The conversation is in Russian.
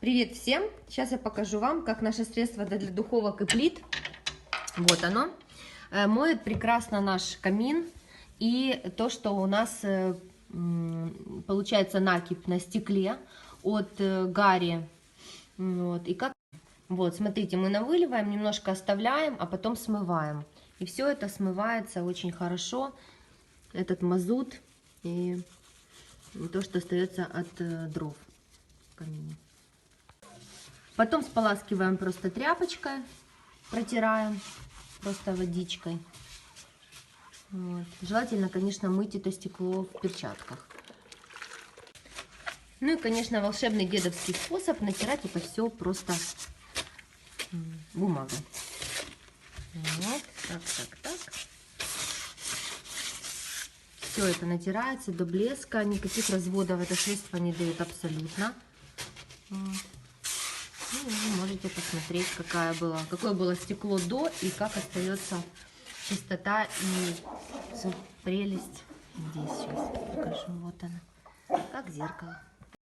Привет всем! Сейчас я покажу вам, как наше средство для духовок и плит, вот оно, моет прекрасно наш камин и то, что у нас получается накипь на стекле от гари. Вот, и как... вот, смотрите, мы навыливаем, немножко оставляем, а потом смываем. И все это смывается очень хорошо, этот мазут и то, что остается от дров в камине. Потом споласкиваем просто тряпочкой, протираем просто водичкой. Вот. Желательно, конечно, мыть это стекло в перчатках. Ну и, конечно, волшебный дедовский способ натирать это все просто бумагой. Вот, так. Все это натирается до блеска, никаких разводов это средство не дает абсолютно. Вот. Ну, вы можете посмотреть, какое было стекло до и как остается чистота и прелесть здесь. Сейчас покажу. Вот она, как зеркало.